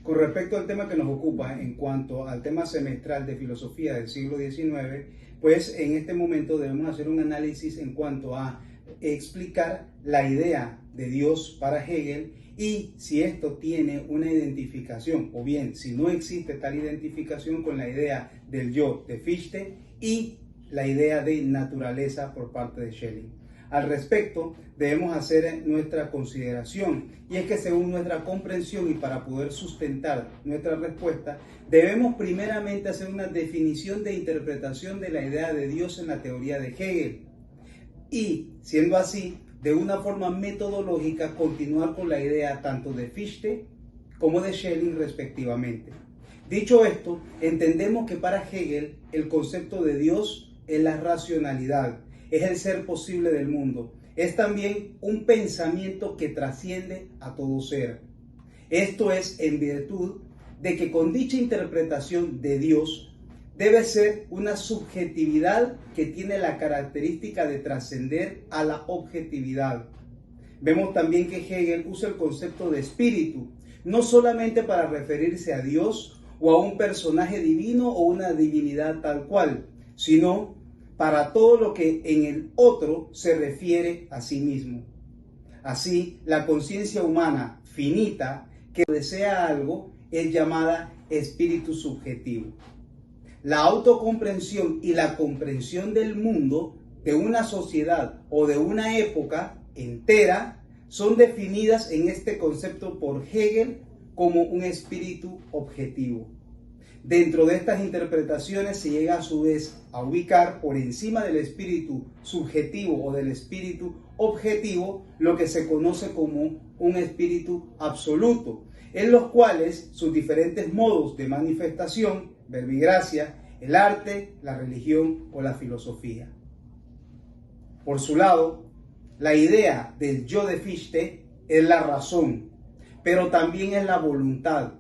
Con respecto al tema que nos ocupa en cuanto al tema semestral de filosofía del siglo XIX, pues en este momento debemos hacer un análisis en cuanto a explicar la idea de Dios para Hegel y si esto tiene una identificación o bien si no existe tal identificación con la idea del yo de Fichte y la idea de naturaleza por parte de Schelling. Al respecto, debemos hacer nuestra consideración, y es que según nuestra comprensión y para poder sustentar nuestra respuesta, debemos primeramente hacer una definición de interpretación de la idea de Dios en la teoría de Hegel, y, siendo así, de una forma metodológica, continuar con la idea tanto de Fichte como de Schelling respectivamente. Dicho esto, entendemos que para Hegel el concepto de Dios es la racionalidad, es el ser posible del mundo. Es también un pensamiento que trasciende a todo ser. Esto es en virtud de que con dicha interpretación de Dios debe ser una subjetividad que tiene la característica de trascender a la objetividad. Vemos también que Hegel usa el concepto de espíritu, no solamente para referirse a Dios o a un personaje divino o una divinidad tal cual, sino para todo lo que en el otro se refiere a sí mismo. Así, la conciencia humana finita que desea algo es llamada espíritu subjetivo. La autocomprensión y la comprensión del mundo, de una sociedad o de una época entera, son definidas en este concepto por Hegel como un espíritu objetivo. Dentro de estas interpretaciones se llega a su vez a ubicar por encima del espíritu subjetivo o del espíritu objetivo lo que se conoce como un espíritu absoluto, en los cuales sus diferentes modos de manifestación, verbigracia, el arte, la religión o la filosofía. Por su lado, la idea del yo de Fichte es la razón, pero también es la voluntad.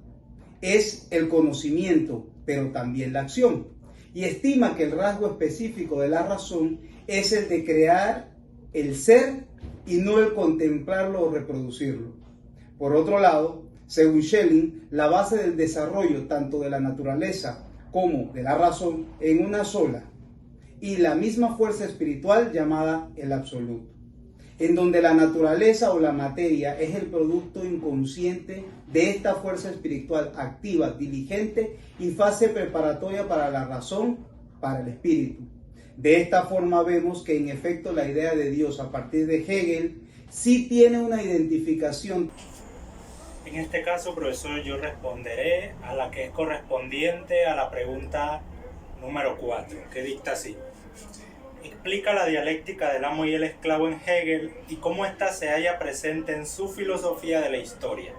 Es el conocimiento, pero también la acción. Y estima que el rasgo específico de la razón es el de crear el ser y no el contemplarlo o reproducirlo. Por otro lado, según Schelling, la base del desarrollo tanto de la naturaleza como de la razón en una sola y la misma fuerza espiritual llamada el absoluto, en donde la naturaleza o la materia es el producto inconsciente de esta fuerza espiritual activa, diligente y fase preparatoria para la razón, para el espíritu. De esta forma vemos que en efecto la idea de Dios a partir de Hegel sí tiene una identificación. En este caso, profesor, yo responderé a la que es correspondiente a la pregunta número 4, que dicta así. Explica la dialéctica del amo y el esclavo en Hegel y cómo ésta se halla presente en su filosofía de la historia.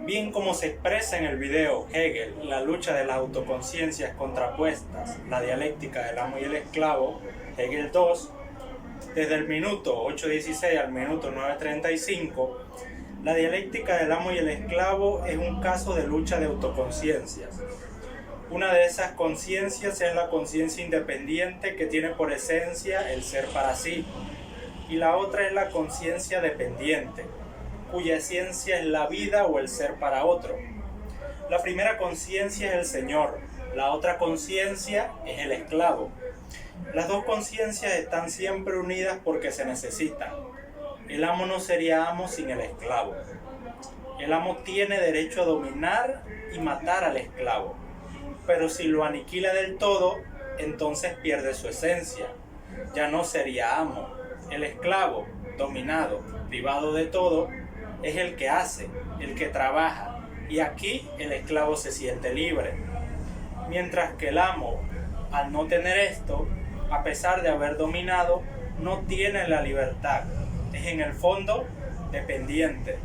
Bien como se expresa en el video Hegel, la lucha de las autoconciencias contrapuestas, la dialéctica del amo y el esclavo, Hegel 2, desde el minuto 8:16 al minuto 9:35, la dialéctica del amo y el esclavo es un caso de lucha de autoconciencias. Una de esas conciencias es la conciencia independiente que tiene por esencia el ser para sí, y la otra es la conciencia dependiente, cuya esencia es la vida o el ser para otro. La primera conciencia es el Señor, la otra conciencia es el esclavo. Las dos conciencias están siempre unidas porque se necesitan. El amo no sería amo sin el esclavo. El amo tiene derecho a dominar y matar al esclavo, pero si lo aniquila del todo, entonces pierde su esencia. Ya no sería amo. El esclavo, dominado, privado de todo, es el que hace, el que trabaja, y aquí el esclavo se siente libre. Mientras que el amo, al no tener esto, a pesar de haber dominado, no tiene la libertad. Es en el fondo dependiente.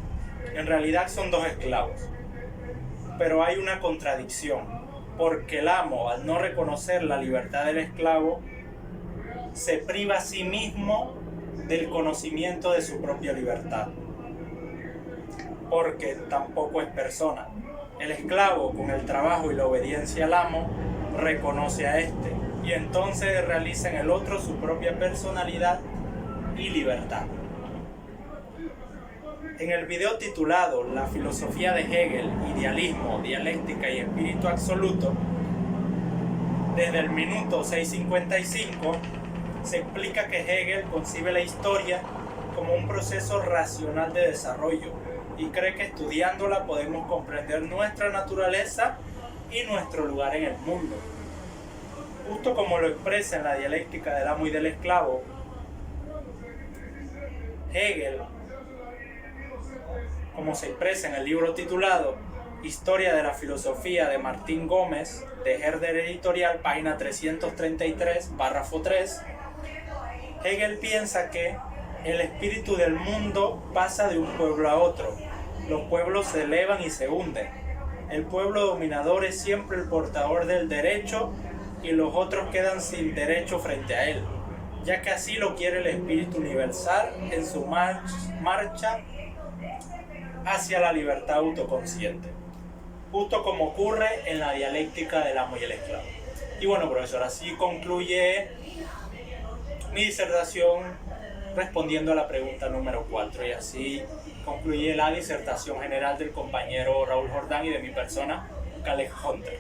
En realidad son dos esclavos. Pero hay una contradicción, porque el amo, al no reconocer la libertad del esclavo, se priva a sí mismo del conocimiento de su propia libertad, porque tampoco es persona. El esclavo, con el trabajo y la obediencia al amo, reconoce a este, y entonces realiza en el otro su propia personalidad y libertad. En el video titulado La filosofía de Hegel, idealismo, dialéctica y espíritu absoluto, desde el minuto 6:55 se explica que Hegel concibe la historia como un proceso racional de desarrollo y cree que estudiándola podemos comprender nuestra naturaleza y nuestro lugar en el mundo. Justo como lo expresa en la dialéctica del amo y del esclavo, Hegel, como se expresa en el libro titulado Historia de la Filosofía de Martín Gómez, de Herder Editorial, página 333, párrafo 3, Hegel piensa que el espíritu del mundo pasa de un pueblo a otro. Los pueblos se elevan y se hunden. El pueblo dominador es siempre el portador del derecho y los otros quedan sin derecho frente a él, ya que así lo quiere el espíritu universal en su marcha hacia la libertad autoconsciente, justo como ocurre en la dialéctica del amo y el esclavo. Y bueno, profesor, así concluye mi disertación respondiendo a la pregunta número 4, y así concluye la disertación general del compañero Raúl Jordán y de mi persona, Caleb Hunter.